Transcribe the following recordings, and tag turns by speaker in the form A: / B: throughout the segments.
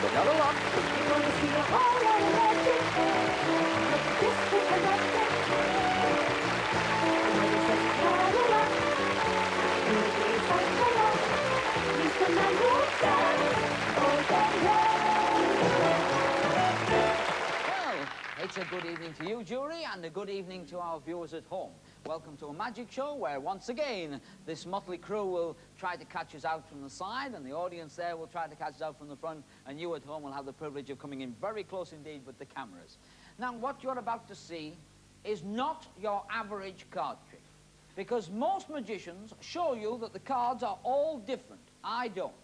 A: Look out a lot.
B: You're going to see a whole lot of magic. Look this with the magic. When he says Karah, you'll be such a lot. He's the man who'll stand all day long.
C: Well, it's a good evening to you, jury, and a good evening to our viewers at home. Welcome to a magic show where, once again, this motley crew will try to catch us out from the side, and the audience there will try to catch us out from the front, and you at home will have the privilege of coming in very close indeed with the cameras. Now, what you're about to see is not your average card trick, because most magicians show you that the cards are all different. I don't.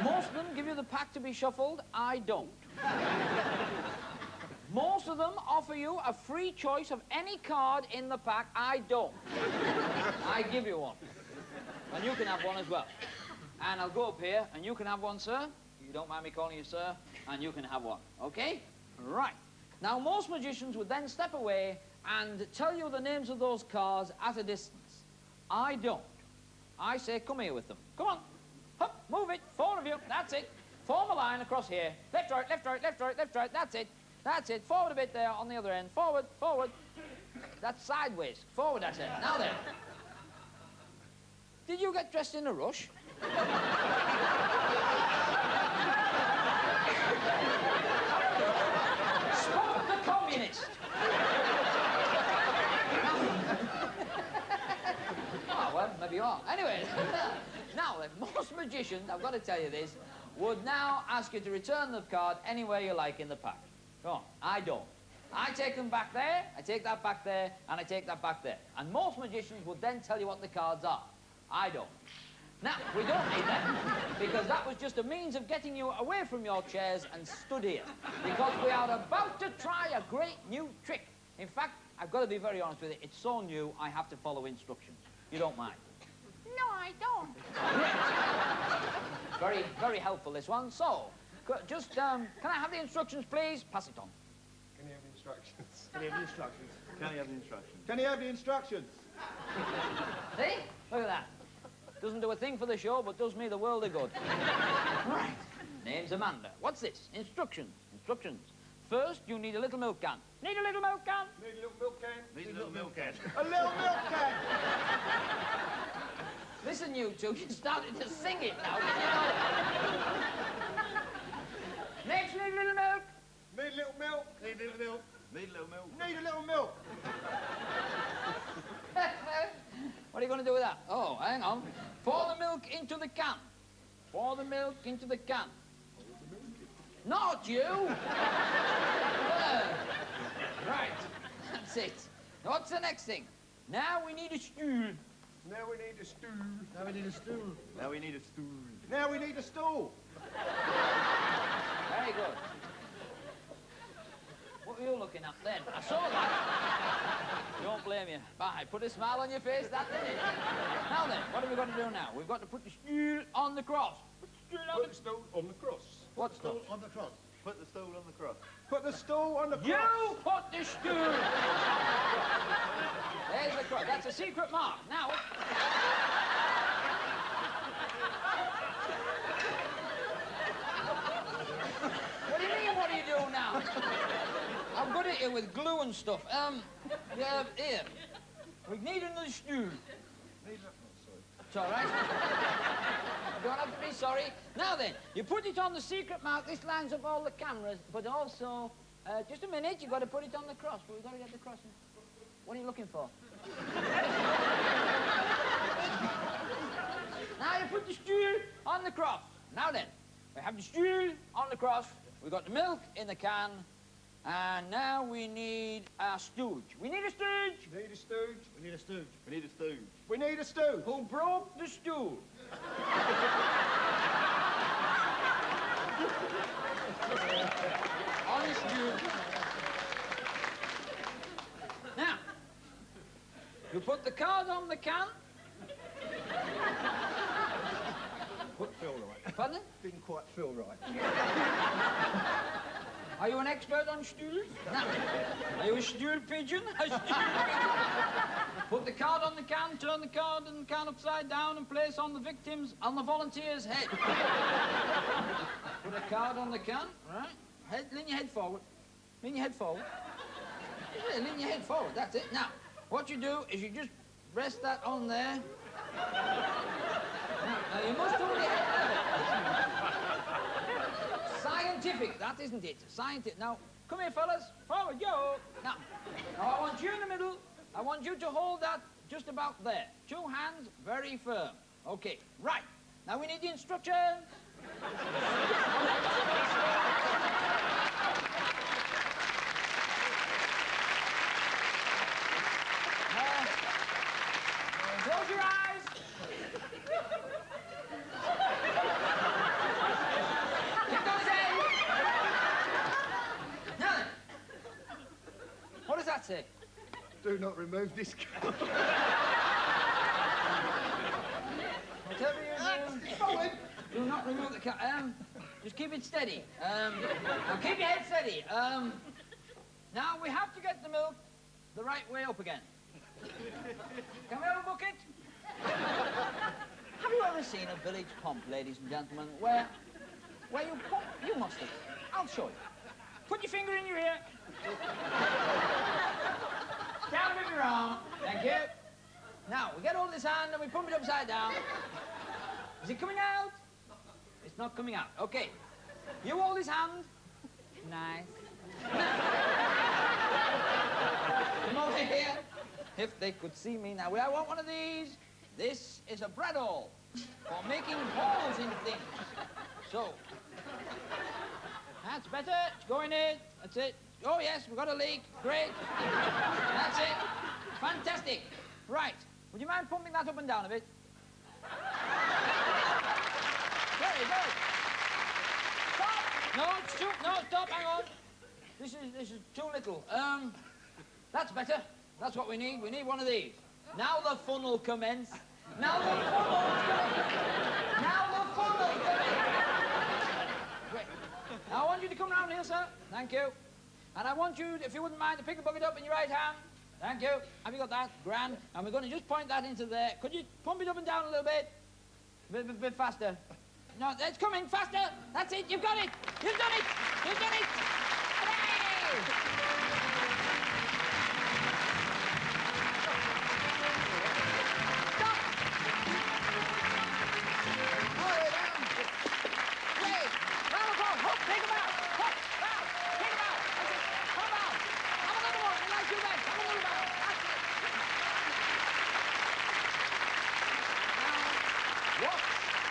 C: Most of them give you the pack to be shuffled. I don't. Most of them offer you a free choice of any card in the pack. I don't. I give you one. And you can have one as well. And I'll go up here, and you can have one, sir. You don't mind me calling you sir. And you can have one, okay? Right. Now, most magicians would then step away and tell you the names of those cards at a distance. I don't. I say, come here with them. Come on. Hup, move it. 4 of you. That's it. Form a line across here. Left, right, left, right, left, right, left, right. That's it. That's it. Forward a bit there on the other end. Forward, forward. That's sideways. Forward, that's it. Now then. Did you get dressed in a rush? Spot the communist. Oh, well, maybe you are. Anyway, now then, most magicians, I've got to tell you this, would now ask you to return the card anywhere you like in the pack. Go on. I don't. I take them back there, I take that back there, and I take that back there. And most magicians would then tell you what the cards are. I don't. Now, we don't need that, because that was just a means of getting you away from your chairs and stood here. Because we are about to try a great new trick. In fact, I've got to be very honest with you, it's so new, I have to follow instructions. You don't mind?
B: No, I don't.
C: Very, very helpful, this one. So, just, can I have the instructions, please? Pass it on.
D: Can you have the instructions?
A: Can you have the instructions?
D: Can you have the instructions?
A: Can you have the instructions?
C: See? Look at that. Doesn't do a thing for the show, but does me the world of good. Right. Name's Amanda. What's this? Instructions. Instructions. First, you need a little milk can. Need a little milk can?
D: Need a little milk can?
A: Need a little milk can.
D: A little milk can!
C: Listen, you two, you're starting to sing it now, did you know? Next, need a little milk.
D: Need a little milk?
A: Need a little milk. Need a little milk.
D: Need a little milk!
C: What are you going to do with that? Oh, hang on. Pour the milk into the can. Pour the milk into the can. Not you! Right, that's it. Now, what's the next thing? Now we need a stool.
D: Now we need a stool.
A: Now we need a stool. Now we need a stool.
D: Now we need a stool.
C: Very good. What were you looking at then? I saw that. Don't blame you. Bye. Put a smile on your face, that did it. Now then, what have we got to do now? We've got to put the stool on the cross. Put the stool on
D: Put the stool on the cross.
C: What stool?
A: On the cross. Put the stool on the cross.
D: Put the stool on the cross.
C: You put the stool. There's the cross. That's a secret mark. Now. What do you mean, what do you do now? I'm good at you with glue and stuff. Yeah, here. We need another stool. It's all right. You don't have to be sorry. Now then, you put it on the secret mark. This lines up all the cameras, but also, just a minute, you've got to put it on the cross. But we've got to get the cross in. What are you looking for? Now you put the stool on the cross. Now then, we have the stool on the cross. We've got the milk in the can. And now we need a stooge. We need a stooge.
D: Need a stooge.
A: We need a stooge. We need a stooge.
D: We need a stooge.
C: Who broke the stool? On the stool. Now, you put the card on the can.
D: Didn't feel right.
C: Pardon?
D: Didn't quite feel right.
C: Are you an expert on stools? No. Are you a stool pigeon? A stool pigeon. Put the card on the can, turn the card and the can upside down and place on the victim's, on the volunteer's head. Put a card on the can, right? Lean your head forward. Lean your head forward. Yeah, lean your head forward, that's it. Now, what you do is you just rest that on there. Now you must hold your head level. Scientific, that isn't it? Scientific. Now, come here, fellas. Forward, yo. Now, I want you in the middle. I want you to hold that just about there. 2 hands, very firm. Okay, right. Now we need the instructions. Close your eyes. Keep going, say. Now then. What does that say?
D: Do not remove this card.
C: Whatever you do, do not remove the card. Just keep it steady. Now keep your head steady. Now we have to get the milk the right way up again. Can we have a bucket? Have you ever seen a village pump, ladies and gentlemen, where you pump? You must have. I'll show you. Put your finger in your ear. Down with your arm. Thank you. Now, we get hold of this hand and we pump it upside down. Is it coming out? It's not coming out. Okay. You hold his hand. Nice. Come over here. If they could see me now. I want one of these. This is a bread awl for making holes in things. So, that's better. It's going in. That's it. Oh, yes, we've got a leak. Great. That's it. Fantastic. Right. Would you mind pumping that up and down a bit? Very good. Stop. No, it's too... No, stop. Hang on. This is too little. That's better. That's what we need. We need one of these. Now the fun will commence. Now the fun will commence. Now the fun will commence. Great. Now I want you to come round here, sir. Thank you. And I want you, if you wouldn't mind, to pick the bucket up in your right hand. Thank you. Have you got that? Grand. And we're going to just point that into there. Could you pump it up and down a little bit? A bit faster. No, it's coming. Faster. That's it. You've got it. You've done it. You've done it. Hooray!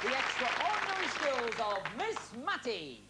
C: The extraordinary skills of Miss Maty.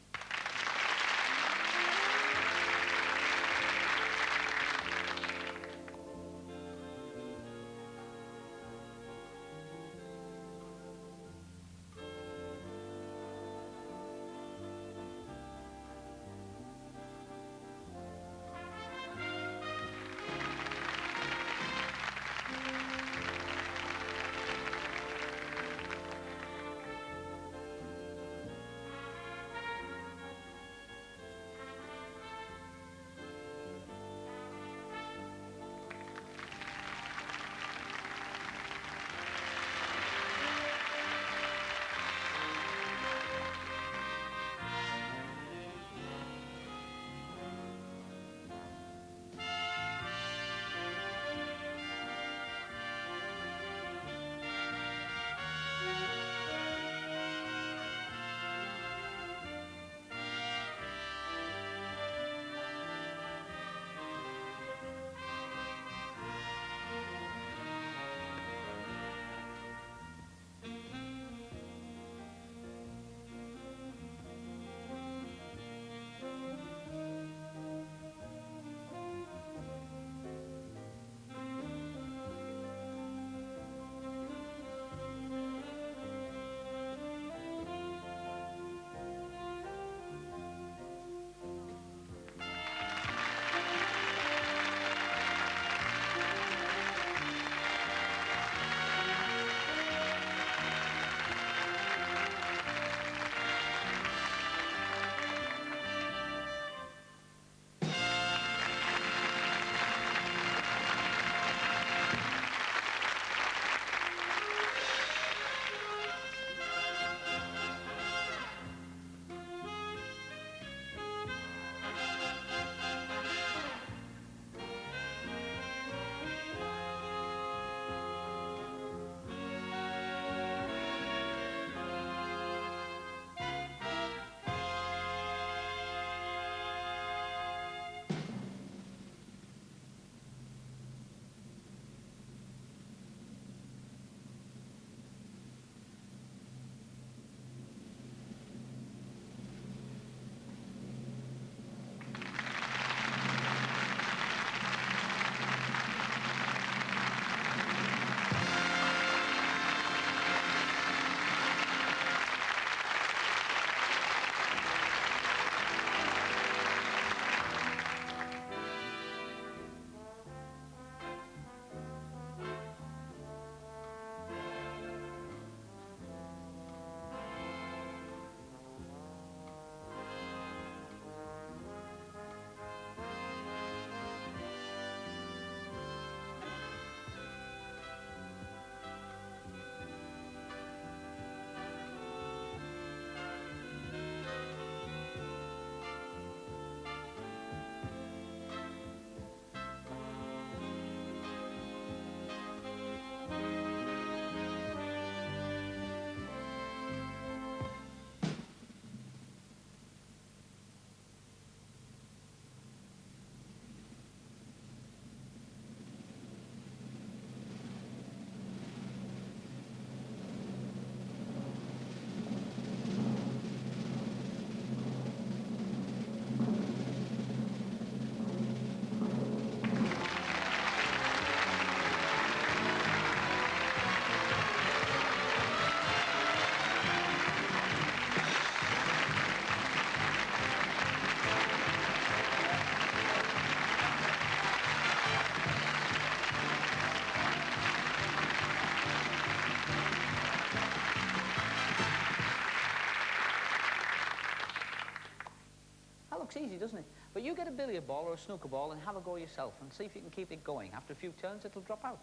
C: doesn't it? But you get a billiard ball or a snooker ball and have a go yourself and see if you can keep it going. After a few turns, it'll drop out.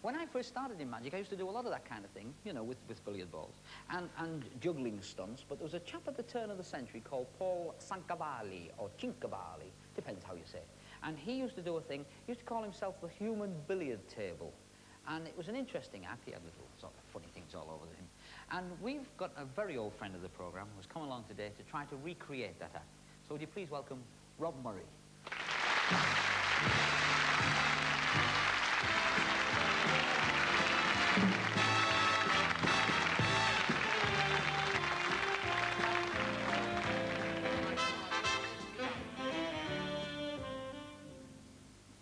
C: When I first started in magic, I used to do a lot of that kind of thing, you know, with billiard balls and juggling stunts. But there was a chap at the turn of the century called Paul Sancavalli or Cincavalli, depends how you say it. And he used to do a thing, he used to call himself the Human Billiard Table. And it was an interesting act. He had little sort of funny things all over him. And we've got a very old friend of the programme who's come along today to try to recreate that act. So would you please welcome Rob Murray.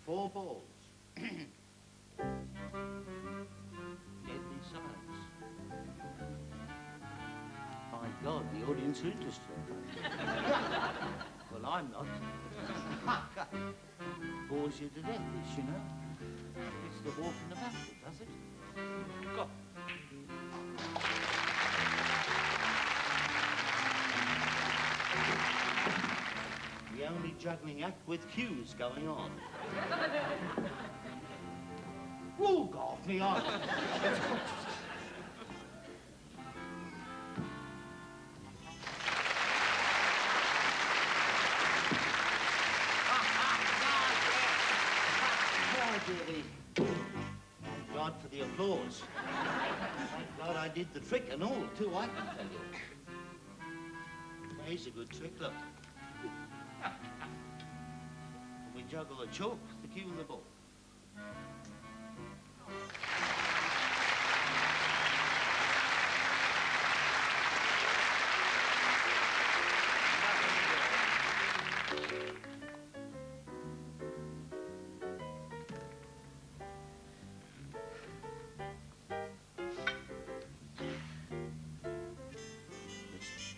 E: Four balls. Deadly silence. My God, the audience are interested. Well, I'm not. Bores you to death, this, you know. It's the walking about that does it. God. The only juggling act with cues going on. Oh, go off me eyes. Thank God for the applause. Thank God I did the trick and all, too, I can tell you. He's a good trick, look. We juggle the chalk, the cue and the ball.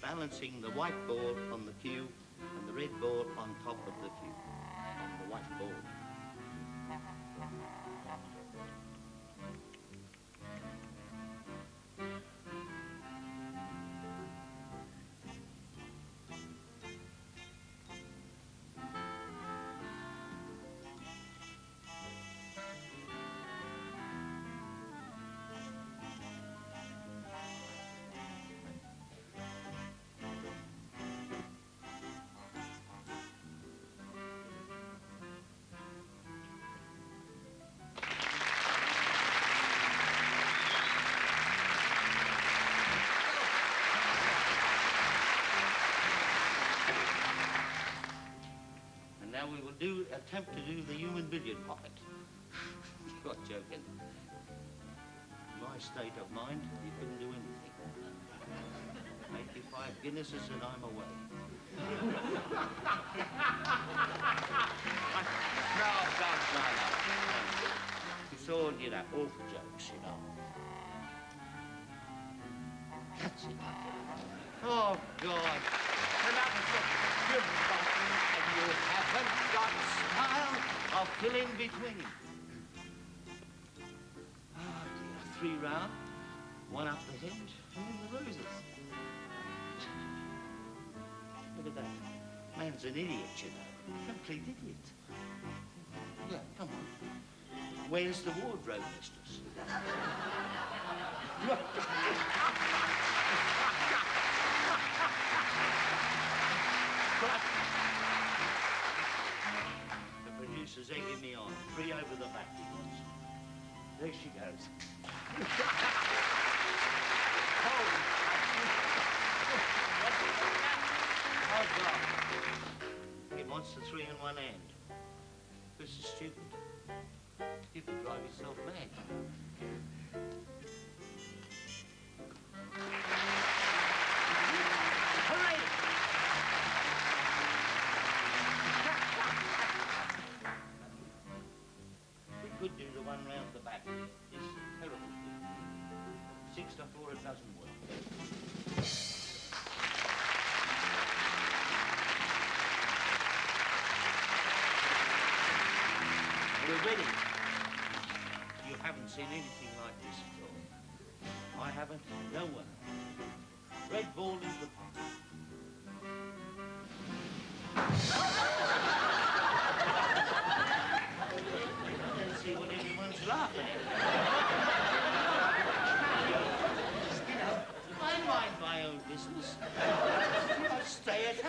E: Balancing the white ball on the cue and the red ball on top of the cue, on the white ball. Now we will attempt to do the human billiard pocket. You're joking. In my state of mind, you couldn't do anything. 85 Guinnesses and I'm away. No. It's all, you know, awful jokes, you know. That's it. Oh, God. And that was such a good button, and you haven't got style of filling between. Oh, dear. 3 round, 1 up the hinge, and in the roses. Look at that. Man's an idiot, you know. Complete idiot. Yeah, come on. Where's the wardrobe mistress? The producer's egging me on. 3 over the back, he wants. There she goes. Oh, God. He wants the 3 in one hand. This is stupid. You could drive yourself mad. Hooray! We could do the 1 round the back. This is terrible. 6 to 4, it doesn't work. We're ready. You haven't seen anything like this at all. I haven't, no one. Red ball in the pot.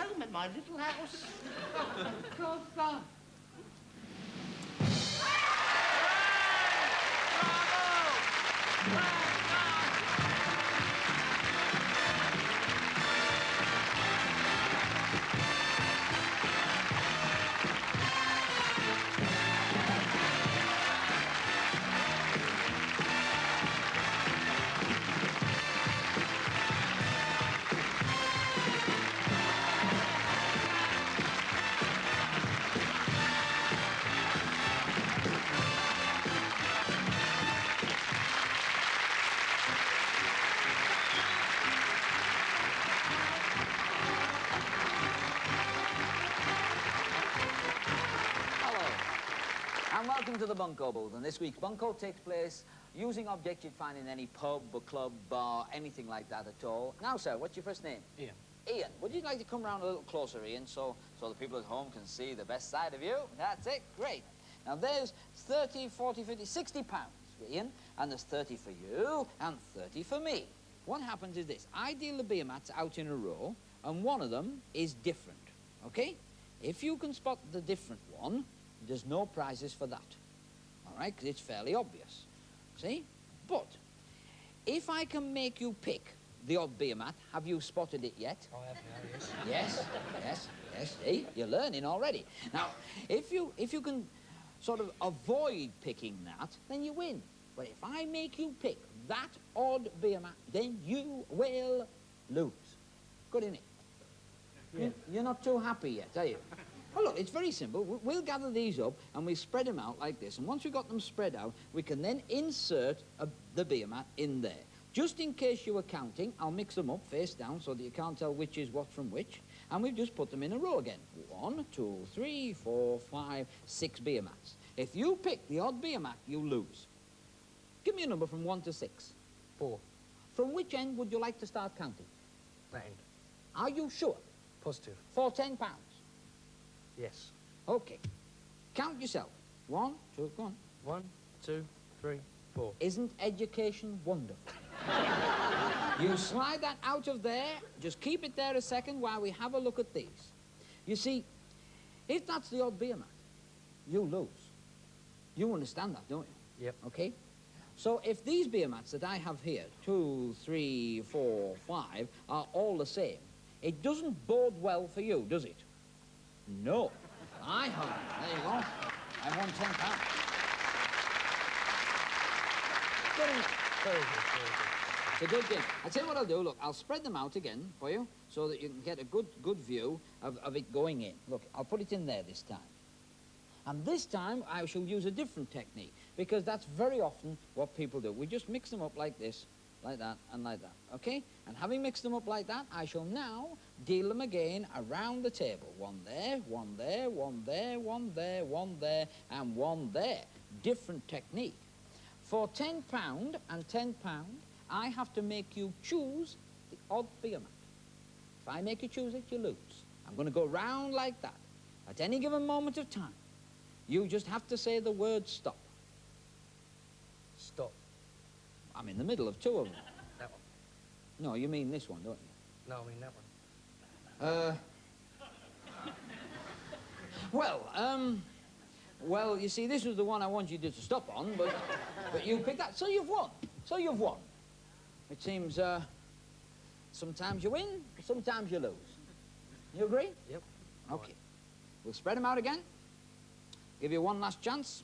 E: home at my little house. God, God.
C: And welcome to the Bunco Booth. And this week's Bunco takes place using objects you'd find in any pub or club, bar, anything like that at all. Now, sir, what's your first name?
F: Ian.
C: Ian, would you like to come round a little closer, Ian, so the people at home can see the best side of you? That's it, great. Now, there's 30, 40, 50, 60 pounds, Ian, and there's 30 for you and 30 for me. What happens is this. I deal the beer mats out in a row, and one of them is different, okay? If you can spot the different one, there's no prizes for that, all right, because it's fairly obvious, see? But if I can make you pick the odd beer mat, have you spotted it yet?
F: I have now, yes.
C: Yes, see, you're learning already. Now, if you can sort of avoid picking that, then you win. But if I make you pick that odd beer mat, then you will lose. Good, isn't it?
F: Yeah.
C: You're not too happy yet, are you? Well, look, it's very simple. We'll gather these up and we'll spread them out like this. And once we've got them spread out, we can then insert the beer mat in there. Just in case you were counting, I'll mix them up face down so that you can't tell which is what from which. And we've just put them in a row again. 1, 2, 3, 4, 5, 6 beer mats. If you pick the odd beer mat, you lose. Give me a number from 1 to 6.
F: 4.
C: From which end would you like to start counting?
F: That end.
C: Are you sure?
F: Positive.
C: For £10.
F: Yes.
C: Okay. Count yourself. 1, 2, go on.
F: 1, 2, 3, 4.
C: Isn't education wonderful? You slide that out of there, just keep it there a second while we have a look at these. You see, if that's the odd beer mat, you lose. You understand that, don't you?
F: Yep.
C: Okay? So if these beer mats that I have here, 2, 3, 4, 5, are all the same, it doesn't bode well for you, does it? No. I have. There you go. I won £10. Good enough.
F: Very good, very good.
C: It's a good game. I'll tell you what I'll do. Look, I'll spread them out again for you so that you can get a good view of it going in. Look, I'll put it in there this time. And this time, I shall use a different technique because that's very often what people do. We just mix them up like this, like that, and like that, okay? And having mixed them up like that, I shall now deal them again around the table. One there, one there, one there, one there, one there, and one there. Different technique. For £10 and £10, I have to make you choose the odd beer mat. If I make you choose it, you lose. I'm going to go round like that. At any given moment of time, you just have to say the word stop.
F: Stop.
C: I'm in the middle of two of them.
F: That one.
C: No, you mean this one, don't you?
F: No, I mean that one.
C: Well, you see, this was the one I wanted you to stop on, but you picked that, so you've won. So you've won. It seems, sometimes you win, sometimes you lose. You agree?
F: Yep.
C: Okay. We'll spread them out again. Give you one last chance.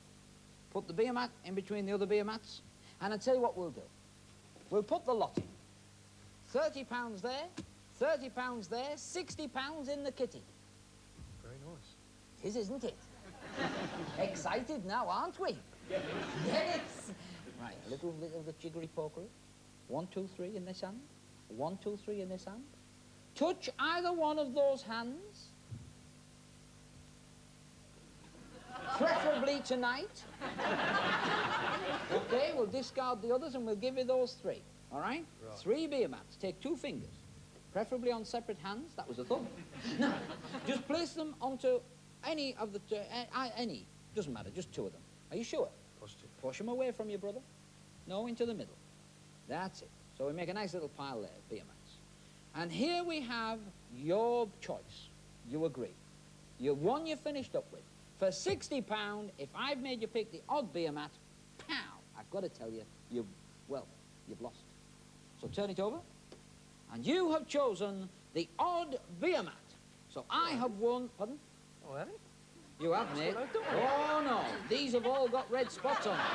C: Put the beer mat in between the other beer mats. And I'll tell you what we'll do. We'll put the lot in. £30 there, £30 there, £60 in the kitty.
F: Very nice.
C: It is, isn't it? Excited now, aren't we? Yes. Right, a little bit of the jiggery pokery. 1, 2, 3 in this hand. 1, 2, 3 in this hand. Touch either one of those hands. Preferably tonight. Okay, we'll discard the others and we'll give you those 3. All right?
F: Right.
C: 3 beer mats. Take 2 fingers. Preferably on separate hands. That was a thumb. Now, just place them onto any of the... any. Doesn't matter, just 2 of them. Are you sure?
F: Positive.
C: Push them away from your brother. No, into the middle. That's it. So we make a nice little pile there, beer mats. And here we have your choice. you agree. One you finished up with. For £60, if I've made you pick the odd beer mat, pow, I've got to tell you, you've lost. So turn it over, and you have chosen the odd beer mat. So I have won, pardon?
F: Oh, have it?
C: You have, mate.
F: what I've done.
C: Oh, no, these have all got red spots on them.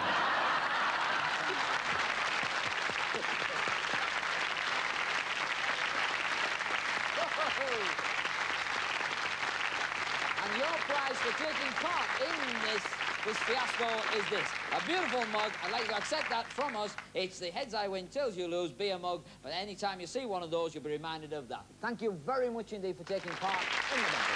C: And your prize for taking part in this fiasco is this. A beautiful mug. I'd like you to accept that from us. It's the heads I win, tails you lose beer mug. But any time you see one of those, you'll be reminded of that. Thank you very much indeed for taking part in the battle.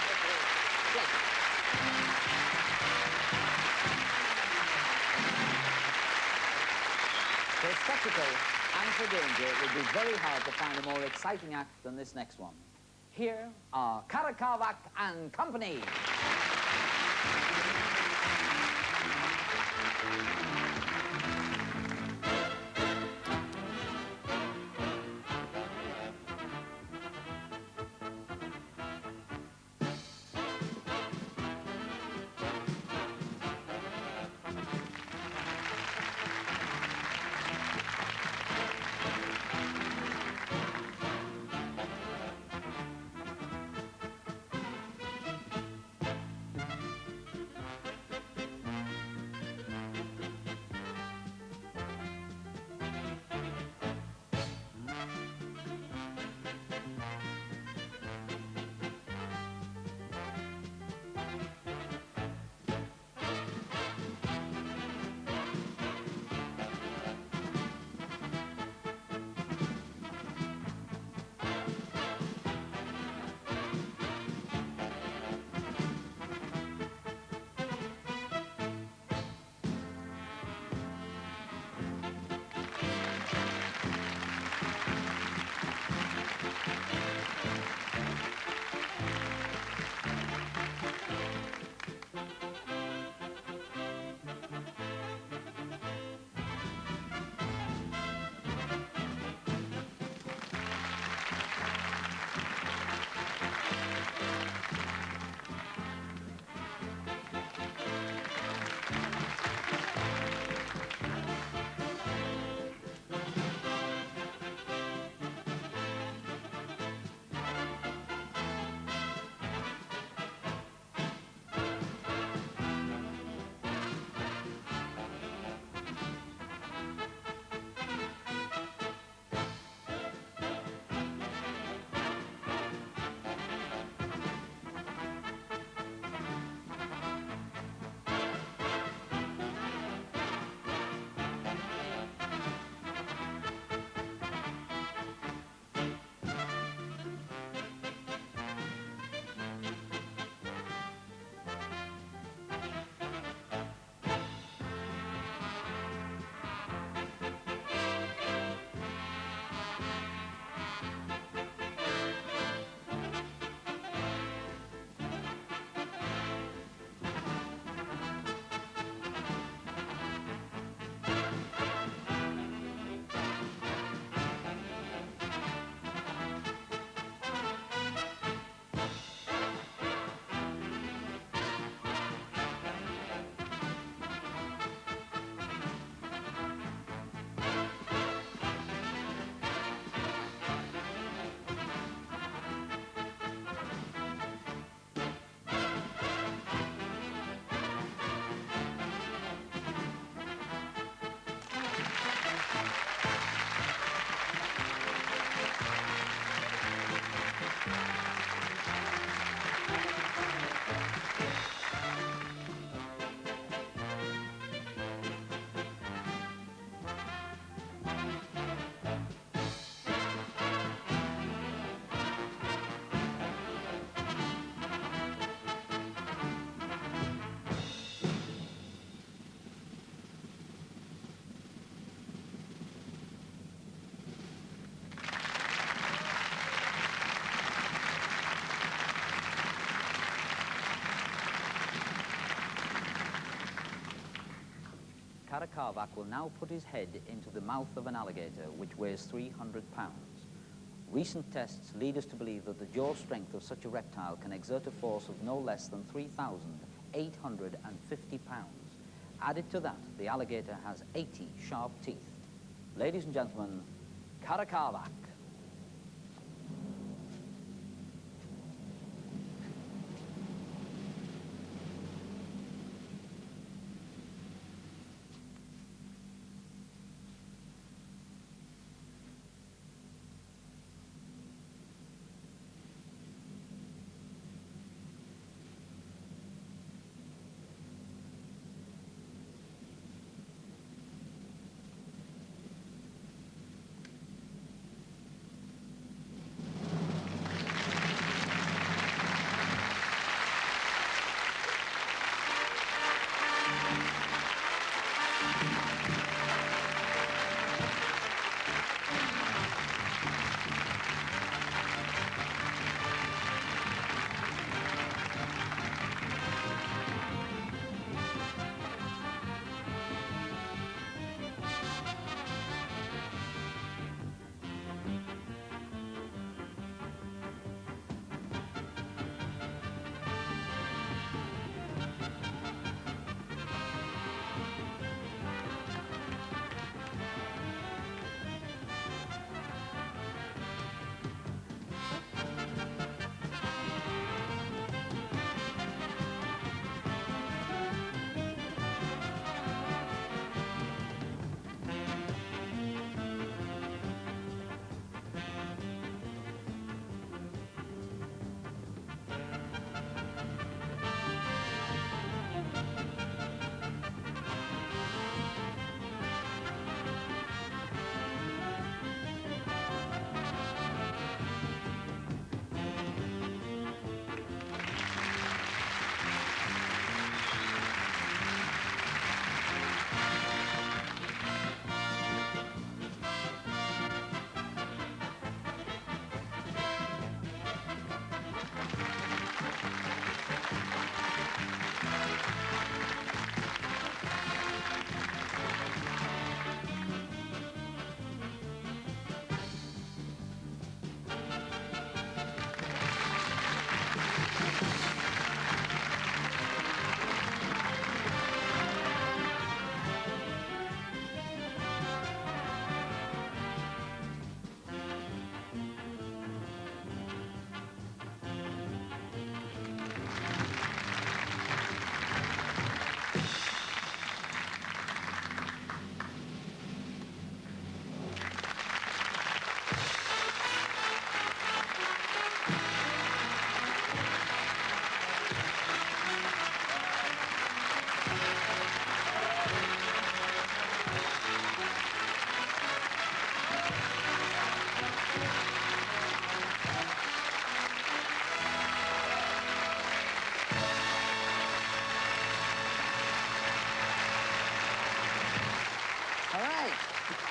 C: For spectacle and for danger, it would be very hard to find a more exciting act than this next one. Here are Karah Khavak and Company. Karah Khavak will now put his head into the mouth of an alligator, which weighs 300 pounds. Recent tests lead us to believe that the jaw strength of such a reptile can exert a force of no less than 3,850 pounds. Added to that, the alligator has 80 sharp teeth. Ladies and gentlemen, Karah Khavak.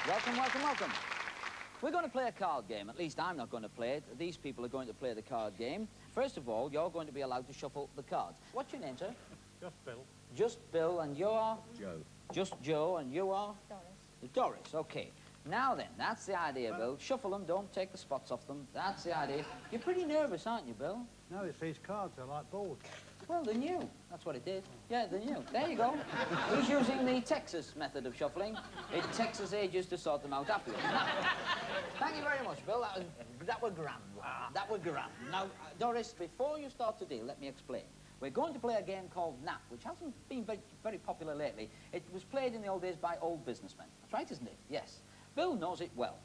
C: Welcome, welcome, welcome. We're going to play a card game. At least I'm not going to play it. These people are going to play the card game. First of all, you're going to be allowed to shuffle the cards. What's your name, sir?
F: Just Bill.
C: Just Bill, and you are?
A: Joe.
C: Just Joe, and you are?
B: Doris.
C: Doris, okay. Now then, that's the idea, Bill. Shuffle them, don't take the spots off them. That's the idea. You're pretty nervous, aren't you, Bill?
F: No, it's these cards. I like bored.
C: Well, they're new. That's what it did. Yeah, they're new. There you go. He's using the Texas method of shuffling. It takes us ages to sort them out afterwards. Now, thank you very much, Bill. That was grand. That was grand. Now, Doris, before you start to deal, let me explain. We're going to play a game called Nap, which hasn't been very popular lately. It was played in the old days by old businessmen. That's right, isn't it? Yes. Bill knows it well.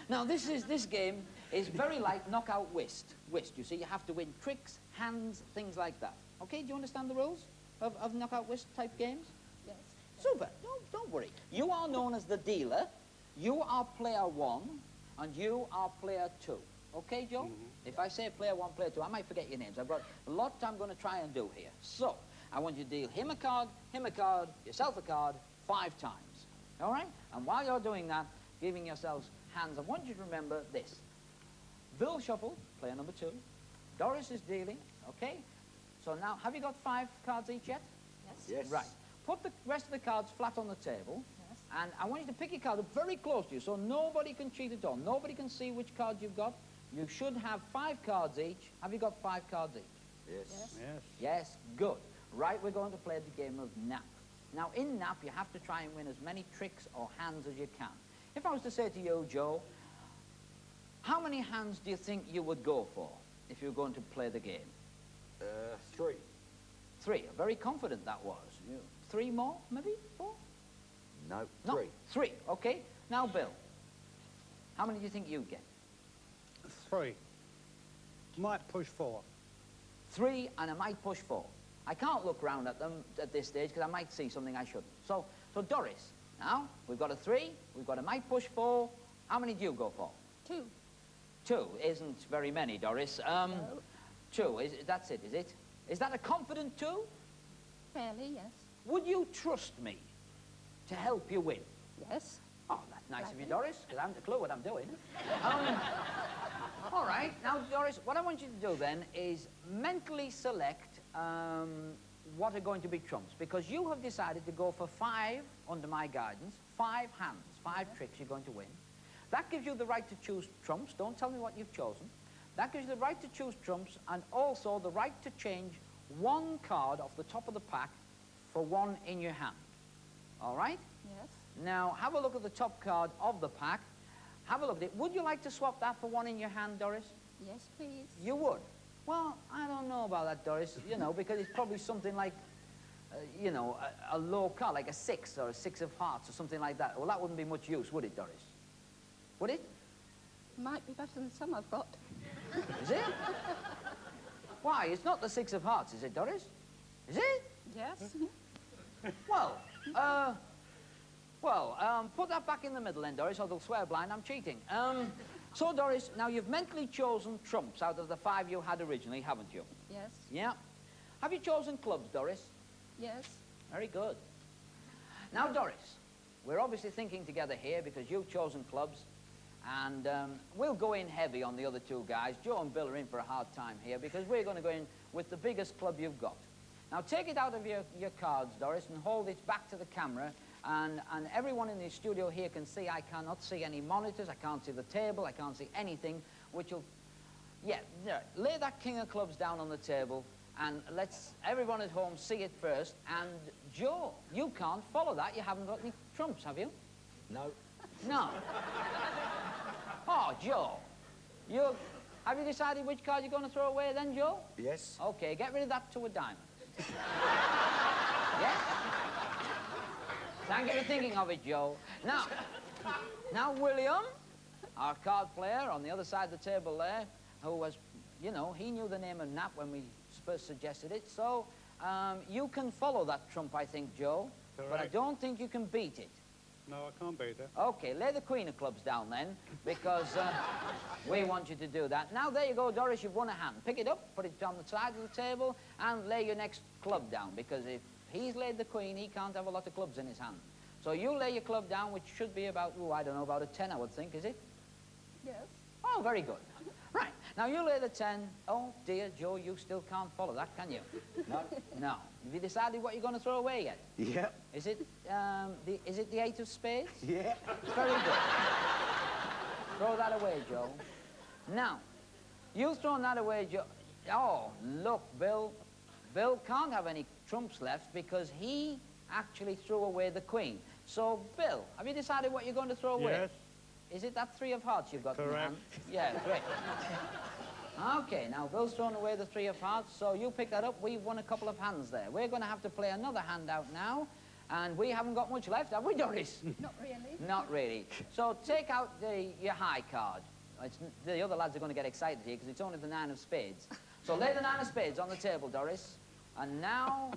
C: Now, this game is very like knockout whist. Whist, you see, you have to win tricks, hands, things like that. Okay, do you understand the rules of knockout whist type games?
B: Yes.
C: Super. Don't worry. You are known as the dealer, you are player one, and you are player two. Okay, Joe? Mm-hmm. If I say player one, player two, I might forget your names. I've got a lot I'm going to try and do here. So, I want you to deal him a card, yourself a card, 5 times. All right? And while you're doing that, giving yourselves hands, I want you to remember this. Bill shuffled, player number 2. Doris is dealing, okay? So now, have you got 5 cards each yet?
B: Yes.
A: Yes.
C: Right. Put the rest of the cards flat on the table.
B: Yes.
C: And I want you to pick your card up very close to you so nobody can cheat at all. Nobody can see which card you've got. You should have 5 cards each. Have you got 5 cards each?
A: Yes.
F: Yes.
C: Yes, good. Right, we're going to play the game of nap. Now, in nap, you have to try and win as many tricks or hands as you can. If I was to say to you, Joe, how many hands do you think you would go for if you were going to play the game?
A: 3.
C: 3. Very confident that was. 3 more, maybe? 4?
A: No,
C: No,
A: 3.
C: 3, okay. Now, Bill, how many do you think you'd get?
F: 3. Might push 4.
C: 3, and I might push 4. I can't look round at them at this stage because I might see something I shouldn't. So Doris, now, we've got a 3, we've got a might push 4. How many do you go for?
B: 2.
C: 2 isn't very many, Doris.
B: No.
C: 2, that's it, is it? Is that a confident 2?
B: Fairly, yes.
C: Would you trust me to help you win?
B: Yes.
C: Oh, that's nice of you,
B: Gladly.
C: Doris, because I haven't a clue what I'm doing. All right, now, Doris, what I want you to do then is mentally select what are going to be trumps, because you have decided to go for 5, under my guidance, 5 hands, 5 tricks you're going to win. That gives you the right to choose trumps. Don't tell me what you've chosen. That gives you the right to choose trumps and also the right to change 1 card off the top of the pack for 1 in your hand. All right?
B: Yes.
C: Now, have a look at the top card of the pack. Have a look at it. Would you like to swap that for 1 in your hand, Doris?
B: Yes, please.
C: You would? Well, I don't know about that, Doris, you know, because it's probably something like, you know, a low card, like a 6 or a 6 of hearts or something like that. Well, that wouldn't be much use, would it, Doris? Would it?
B: Might be better than some I've got.
C: Is it? Why? It's not the 6 of hearts, is it, Doris? Is it?
B: Yes.
C: Well, put that back in the middle then, Doris, or they'll swear blind I'm cheating. So, Doris, now you've mentally chosen trumps out of the 5 you had originally, haven't you?
B: Yes.
C: Yeah. Have you chosen clubs, Doris?
B: Yes.
C: Very good. Now, Doris, we're obviously thinking together here because you've chosen clubs, and we'll go in heavy on the other 2 guys. Joe and Bill are in for a hard time here because we're going to go in with the biggest club you've got. Now, take it out of your cards, Doris, and hold it back to the camera, and everyone in the studio here can see. I cannot see any monitors, I can't see the table, I can't see anything, which will... Yeah, lay that king of clubs down on the table, and let's everyone at home see it first. And Joe, you can't follow that. You haven't got any trumps, have you?
A: No.
C: No. Oh, Joe, have you decided which card you're going to throw away then, Joe?
A: Yes.
C: Okay, get rid of that 2 of diamonds. Yes? Thank you for thinking of it, Joe. Now, William, our card player on the other side of the table there, who was, you know, he knew the name of Nap when we first suggested it, so you can follow that trump, I think, Joe.
F: Correct.
C: But I don't think you can beat it.
F: No, I can't beat it.
C: Okay, lay the queen of clubs down then, because we want you to do that. Now, there you go, Doris, you've won a hand. Pick it up, put it on the side of the table, and lay your next club down, because if he's laid the queen, he can't have a lot of clubs in his hand. So you lay your club down, which should be about, oh, I don't know, about a 10, I would think, is it?
B: Yes.
C: Oh, very good. Right, now you lay the 10. Oh, dear, Joe, you still can't follow that, can you? No. No. Have you decided what you're going to throw away yet?
A: Yeah.
C: Is it the 8 of spades?
A: Yeah.
C: Very good. Throw that away, Joe. Now, you've thrown that away, Joe. Oh, look, Bill. Bill can't have any trumps left because he actually threw away the queen. So, Bill, have you decided what you're going to throw away?
F: Yes.
C: Is it that 3 of hearts you've got in your
F: Correct.
C: hand? Yeah, great. Okay, now Bill's thrown away the 3 of hearts, so you pick that up. We've won a couple of hands there. We're going to have to play another hand out now, and we haven't got much left, have we, Doris?
B: Not really.
C: Not really. So take out your high card. The other lads are going to get excited here because it's only the 9 of spades. So lay the 9 of spades on the table, Doris. And now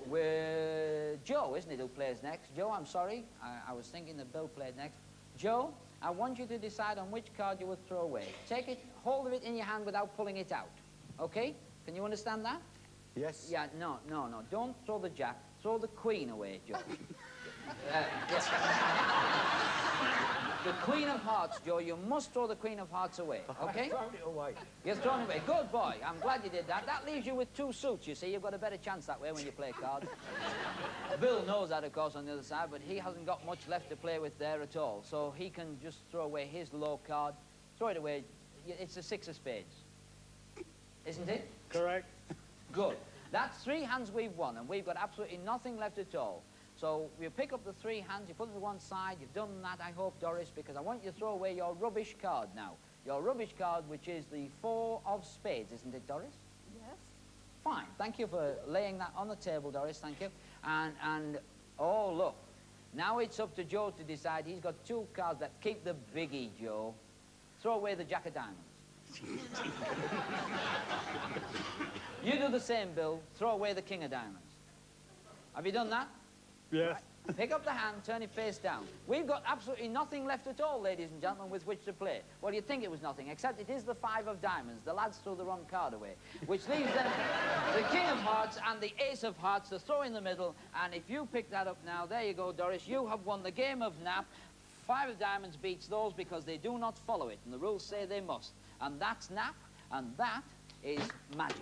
C: we're Joe, isn't it, who plays next? Joe, I'm sorry. I was thinking that Bill played next. Joe, I want you to decide on which card you would throw away. Take it, hold of it in your hand without pulling it out. Okay? Can you understand that?
A: Yes.
C: Yeah, no. Don't throw the jack. Throw the queen away, Joe. The queen of hearts, Joe. You must throw the queen of hearts away, okay?
A: I've thrown it away.
C: You've thrown it away. Good boy. I'm glad you did that. That leaves you with 2 suits, you see. You've got a better chance that way when you play cards. Bill knows that, of course, on the other side, but he hasn't got much left to play with there at all. So he can just throw away his low card, throw it away. it's the 6 of spades. Isn't it?
F: Correct.
C: Good. That's 3 hands we've won, and we've got absolutely nothing left at all. So you pick up the 3 hands, you put them to one side. You've done that, I hope, Doris, because I want you to throw away your rubbish card now. Your rubbish card, which is the 4 of spades, isn't it, Doris?
B: Yes.
C: Fine. Thank you for laying that on the table, Doris. Thank you. And oh, look. Now it's up to Joe to decide. He's got 2 cards that keep the biggie, Joe. Throw away the Jack of Diamonds. You do the same, Bill. Throw away the King of Diamonds. Have you done that?
F: Yes.
C: Pick up the hand, turn it face down. We've got absolutely nothing left at all, ladies and gentlemen, with which to play. Well, you'd think it was nothing, except it is the 5 of diamonds. The lads threw the wrong card away, which leaves them the King of Hearts and the Ace of Hearts to throw in the middle. And if you pick that up now, there you go, Doris. You have won the game of nap. 5 of diamonds beats those because they do not follow it, and the rules say they must. And that's nap, and that is magic.